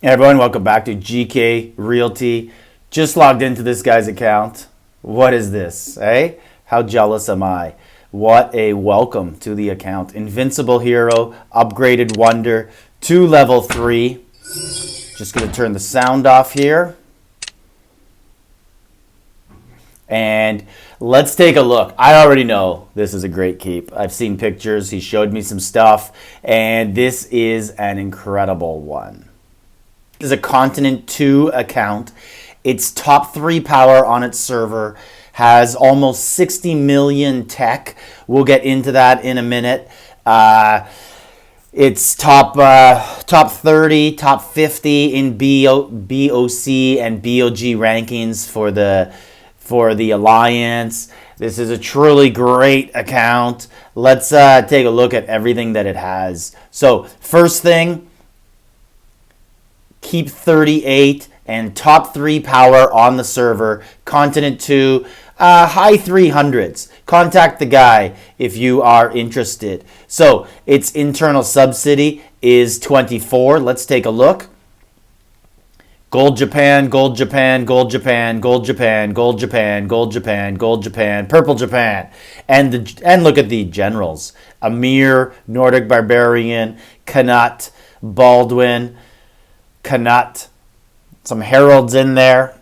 Hey everyone, welcome back to GK Realty. Just logged into this guy's account. What is this, eh? How jealous am I? What a welcome to the account. Invincible Hero, Upgraded Wonder, to level 3. Just going to turn the sound off here. And let's take a look. I already know this is a great keep. I've seen pictures. He showed me some stuff. And this is an incredible one. This is a Continent 2 account. It's top 3 power on its server. Has almost 60 million tech. We'll get into that in a minute. It's top 30, top 50 in BOC and BOG rankings for the Alliance. This is a truly great account. Let's take a look at everything that it has. So first thing, keep 38 and top 3 power on the server. Continent 2, high 300s. Contact the guy if you are interested. So its internal subsidy is 24. Let's take a look. Gold Japan, Gold Japan, Gold Japan, Gold Japan, Gold Japan, Gold Japan, Gold Japan, Purple Japan. And look at the generals. Amir, Nordic Barbarian, Kanut, Baldwin, Kanut, some heralds in there.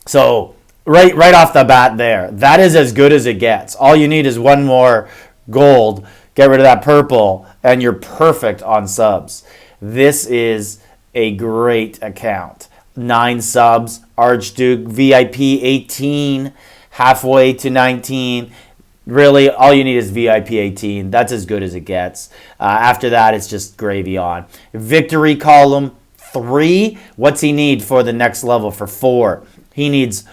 So right off the bat there, that is as good as it gets. All you need is one more gold, get rid of that purple, and you're perfect on subs. This is a great account. 9 subs, Archduke, VIP 18, halfway to 19. Really, all you need is VIP 18. That's as good as it gets. After that, it's just gravy on. Victory column 3. What's he need for the next level for 4? He needs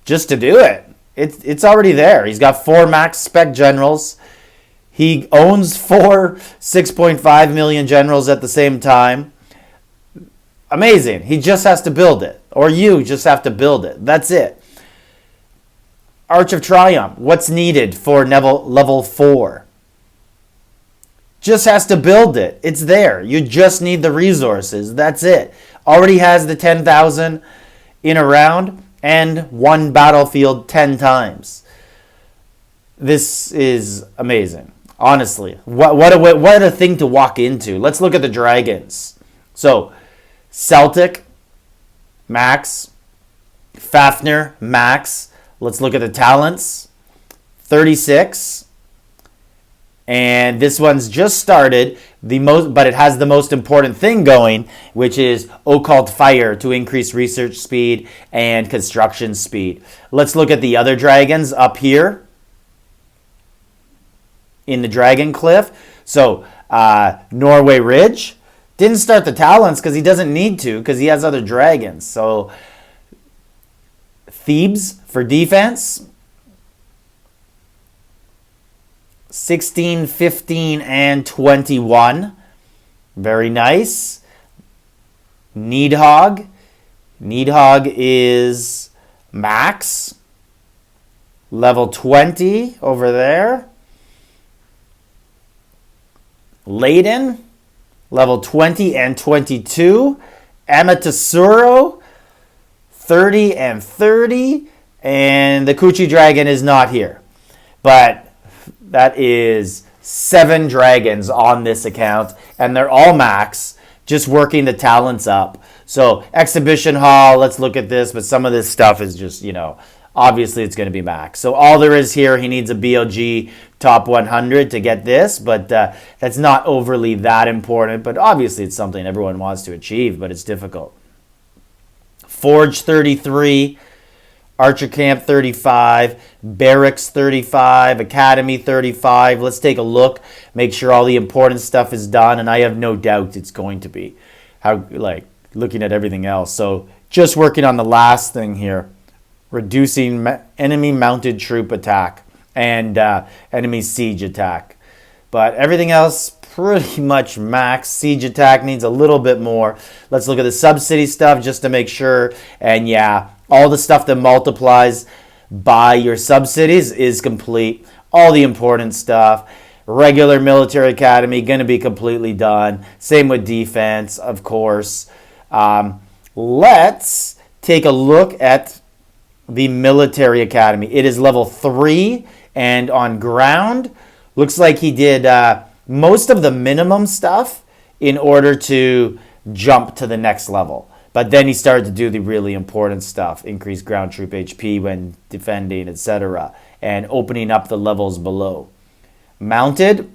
just to do it. It's already there. He's got 4 max spec generals. He owns 4 6.5 million generals at the same time. Amazing. He just has to build it. Or you just have to build it. That's it. Arch of Triumph. What's needed for level 4? Just has to build it. It's there. You just need the resources. That's it. Already has the 10,000 in a round and won battlefield 10 times. This is amazing. Honestly, what a thing to walk into. Let's look at the dragons. So, Celtic, max. Fafnir, max. Let's look at the talents. 36. And this one's just started, but it has the most important thing going, which is Occult Fire to increase research speed and construction speed. Let's look at the other dragons up here in the Dragon Cliff. So Norway Ridge didn't start the talents because he doesn't need to because he has other dragons. So Thebes for defense. 16, 15, and 21. Very nice. Needhog. Needhog is max. Level 20 over there. Leyden, level 20 and 22. Amaterasu, 30 and 30. And the Kuchi Dragon is not here. But that is 7 dragons on this account, and they're all max, just working the talents up. So Exhibition Hall, let's look at this, but some of this stuff is just, obviously it's going to be max. So all there is here, he needs a BLG top 100 to get this, but that's not overly that important, but obviously it's something everyone wants to achieve, but it's difficult. Forge 33, Archer Camp 35, Barracks 35, Academy 35. Let's take a look, make sure all the important stuff is done, and I have no doubt it's going to be. Looking at everything else. So just working on the last thing here, reducing enemy mounted troop attack and enemy siege attack. But everything else pretty much max. Siege attack needs a little bit more. Let's look at the subsidy stuff just to make sure. And yeah, all the stuff that multiplies by your subsidies is complete. All the important stuff. regular military academy, going to be completely done. Same with defense, of course. Let's take a look at the military academy. It is level 3, and on ground, looks like he did most of the minimum stuff in order to jump to the next level. But then he started to do the really important stuff, increase ground troop HP when defending, etc., and opening up the levels below. Mounted,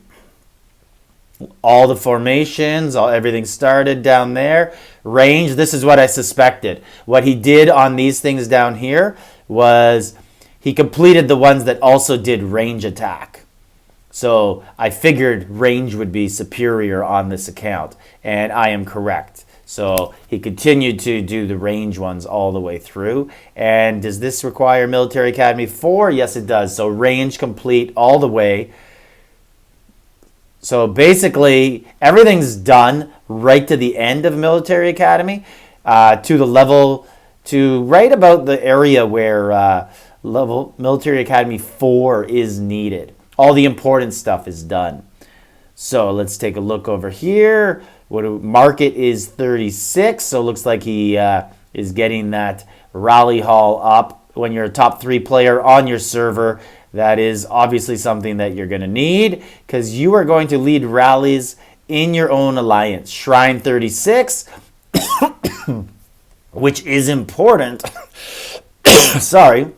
all the formations, everything started down there. Range, this is what I suspected. What he did on these things down here was he completed the ones that also did range attack. So I figured range would be superior on this account, and I am correct. So he continued to do the range ones all the way through. And does this require Military Academy 4? Yes, it does. So range complete all the way. So basically, everything's done right to the end of Military Academy, to the level, to right about the area where level Military Academy 4 is needed. All the important stuff is done. So let's take a look over here. Market is 36, so it looks like he is getting that rally haul up. When you're a top 3 player on your server, that is obviously something that you're going to need, because you are going to lead rallies in your own alliance. Shrine 36, which is important, sorry,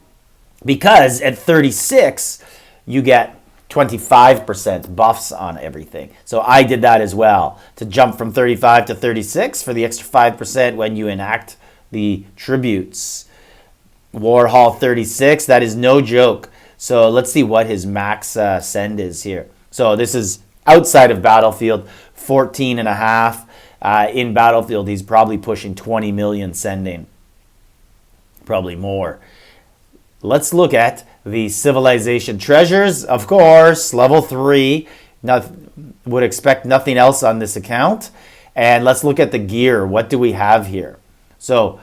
because at 36, you get 25% buffs on everything. So I did that as well, to jump from 35 to 36 for the extra 5% when you enact the tributes. War Hall 36, that is no joke. So let's see what his max send is here. So this is outside of Battlefield, 14 and a half. In Battlefield, he's probably pushing 20 million sending. Probably more. Let's look at the Civilization Treasures. Of course, level 3. Would expect nothing else on this account. And let's look at the gear. What do we have here? So,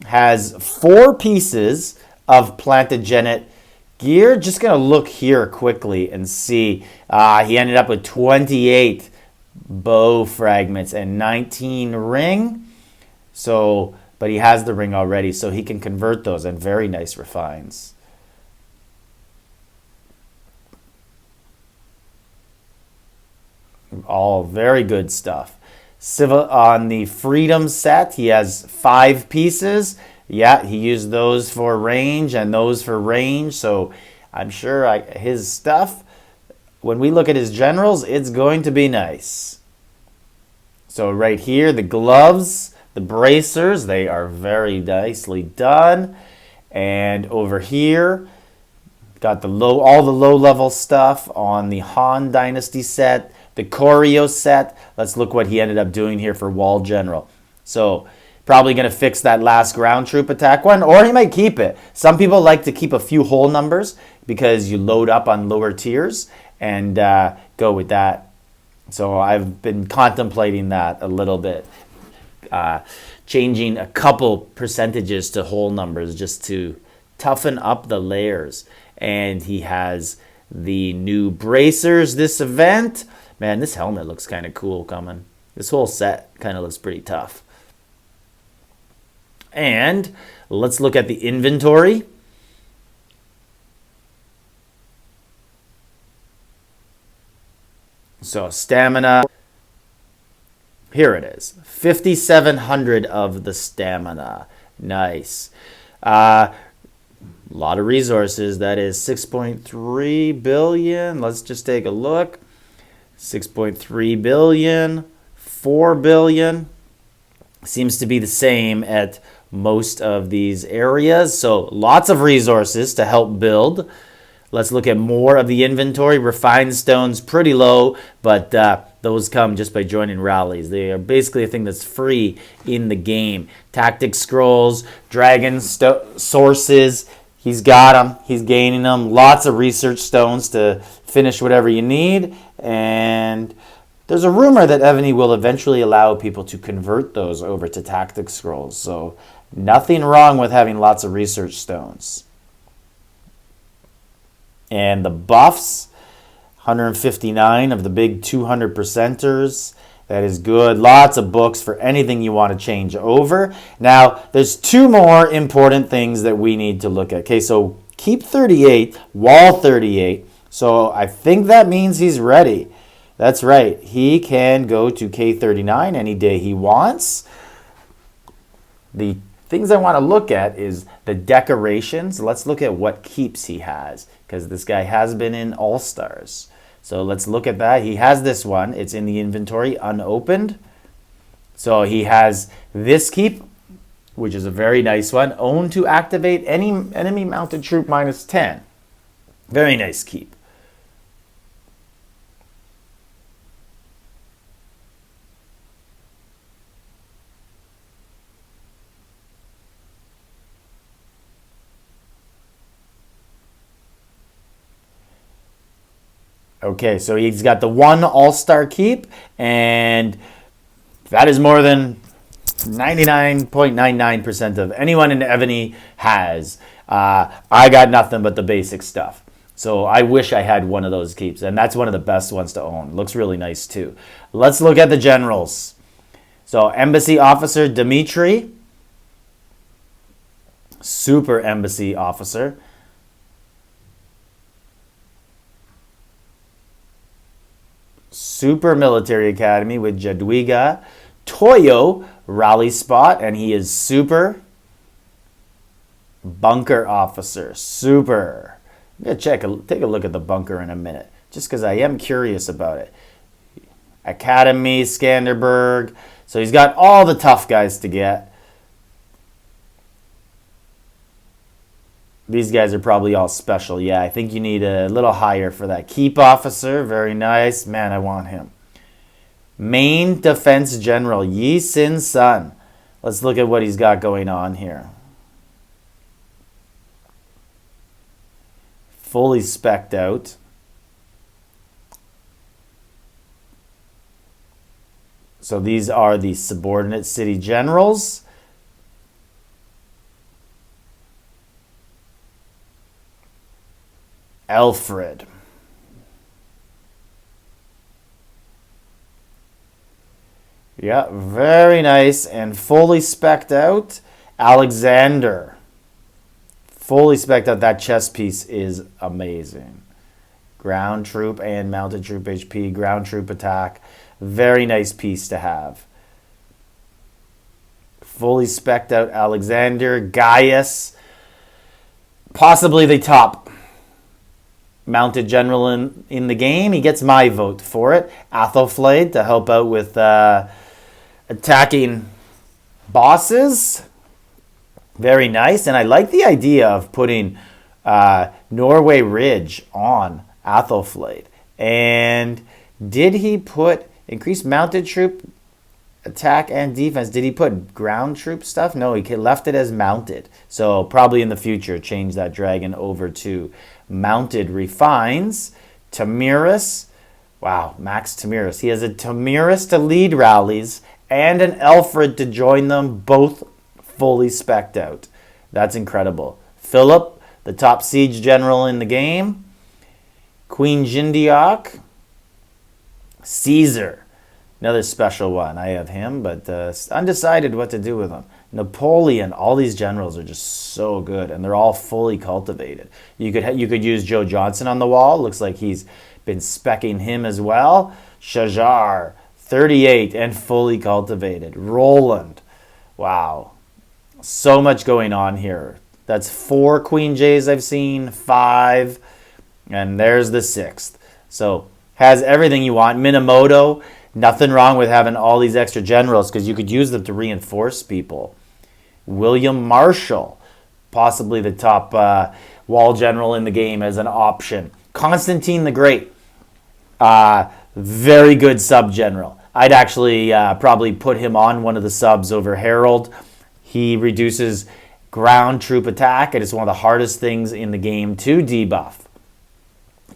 has 4 pieces of Plantagenet gear. Just going to look here quickly and see. He ended up with 28 bow fragments and 19 ring. So, but he has the ring already, so he can convert those, and very nice refines. All very good stuff. On the Freedom set, he has 5 pieces. Yeah, he used those for range and those for range, so I'm sure his stuff, when we look at his generals, it's going to be nice. So right here, the gloves, the bracers, they are very nicely done. And over here, got all the low-level stuff on the Han Dynasty set, the Koryo set. Let's look what he ended up doing here for Wall General. So probably going to fix that last ground troop attack one, or he might keep it. Some people like to keep a few whole numbers because you load up on lower tiers and go with that. So I've been contemplating that a little bit. Changing a couple percentages to whole numbers just to toughen up the layers. And he has the new bracers this event. Man, this helmet looks kind of cool coming. This whole set kind of looks pretty tough. And let's look at the inventory. So stamina. Here it is, 5,700 of the stamina. Nice. A lot of resources. That is 6.3 billion. Let's just take a look. 6.3 billion, 4 billion. Seems to be the same at most of these areas. So lots of resources to help build. Let's look at more of the inventory. Refined stones, pretty low, but those come just by joining rallies. They are basically a thing that's free in the game. Tactic scrolls, dragon sources. He's got them. He's gaining them. Lots of research stones to finish whatever you need. And there's a rumor that Evony will eventually allow people to convert those over to tactic scrolls. So nothing wrong with having lots of research stones. And the buffs, 159 of the big 200 percenters. That is good. Lots of books for anything you want to change over. Now, there's two more important things that we need to look at. Okay, so keep 38, wall 38. So I think that means he's ready. That's right. He can go to K39 any day he wants. The things I want to look at is the decorations. Let's look at what keeps he has, because this guy has been in All-Stars. So let's look at that. He has this one. It's in the inventory, unopened. So he has this keep, which is a very nice one. Own to activate any enemy mounted troop -10. Very nice keep. Okay, so he's got the one all-star keep, and that is more than 99.99% of anyone in Evony has. I got nothing but the basic stuff. So I wish I had one of those keeps, and that's one of the best ones to own. Looks really nice too. Let's look at the generals. So Embassy Officer Dimitri, Super Embassy Officer. Super Military Academy with Jadwiga. Toyo Rally Spot, and he is Super Bunker Officer. Super. I'm going to take a look at the bunker in a minute, just because I am curious about it. Academy, Skanderberg. So he's got all the tough guys to get. These guys are probably all special. Yeah, I think you need a little higher for that. Keep Officer, very nice. Man, I want him. Main Defense General, Yi Sin Sun. Let's look at what he's got going on here. Fully spec'd out. So these are the subordinate city generals. Alfred. Yeah, very nice and fully spec'd out. Alexander. Fully spec'd out. That chess piece is amazing. Ground troop and mounted troop HP. Ground troop attack. Very nice piece to have. Fully spec'd out Alexander. Gaius. Possibly the top mounted general in the game. He gets my vote for it. Athelflaed to help out with attacking bosses. Very nice. And I like the idea of putting Norway Ridge on Athelflaed. And did he put increased mounted troop attack and defense? Did he put ground troop stuff? No, he left it as mounted. So probably in the future change that dragon over to mounted. Refines. Tamiris. Wow, Max Tamiris. He has a Tamiris to lead rallies and an Alfred to join them, both fully spec'd out. That's incredible. Philip, the top siege general in the game. Queen Jindiok. Caesar. Another special one. I have him, but undecided what to do with him. Napoleon. All these generals are just so good, and they're all fully cultivated. You could use Joe Johnson on the wall. Looks like he's been speccing him as well. Shajar, 38 and fully cultivated. Roland. Wow. So much going on here. That's 4 Queen Jays I've seen, 5, and there's the 6th. So has everything you want. Minamoto. Nothing wrong with having all these extra generals because you could use them to reinforce people. William Marshall, possibly the top wall general in the game as an option. Constantine the Great, very good sub-general. I'd actually probably put him on one of the subs over Harold. He reduces ground troop attack. It is one of the hardest things in the game to debuff.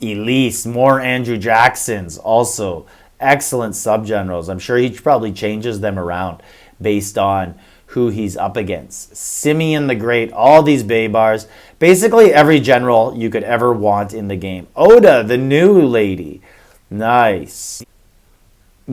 Elise, more Andrew Jacksons, also excellent sub-generals. I'm sure he probably changes them around based on who he's up against. Simeon the Great, all these Baybars. Basically every general you could ever want in the game. Oda, the new lady. Nice.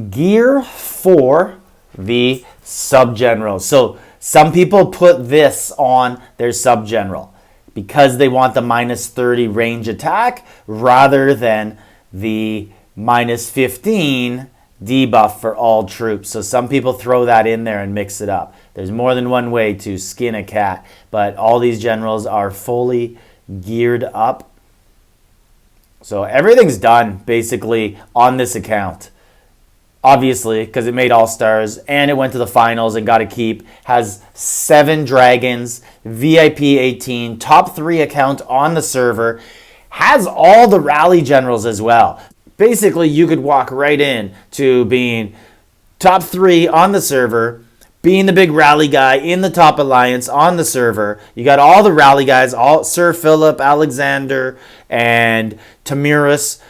Gear for the sub-general. So some people put this on their sub-general because they want the minus 30 range attack rather than the minus 15 debuff for all troops. So some people throw that in there and mix it up. There's more than one way to skin a cat, but all these generals are fully geared up. So everything's done basically on this account. Obviously, because it made All-Stars and it went to the finals and got a keep. Has 7 dragons, VIP 18, top 3 account on the server. Has all the rally generals as well. Basically, you could walk right in to being top 3 on the server, being the big rally guy in the top alliance on the server. You got all the rally guys, all Sir Philip, Alexander, and Tamirus,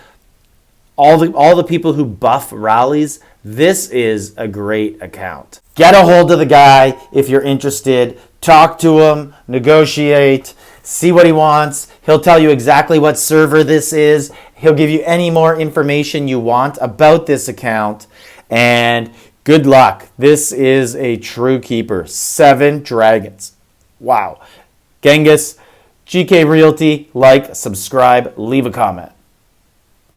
all the people who buff rallies. This is a great account. Get a hold of the guy if you're interested. Talk to him, negotiate, see what he wants. He'll tell you exactly what server this is. He'll give you any more information you want about this account. And good luck. This is a true keeper. 7 dragons. Wow. Genghis, GK Realty, like, subscribe, leave a comment.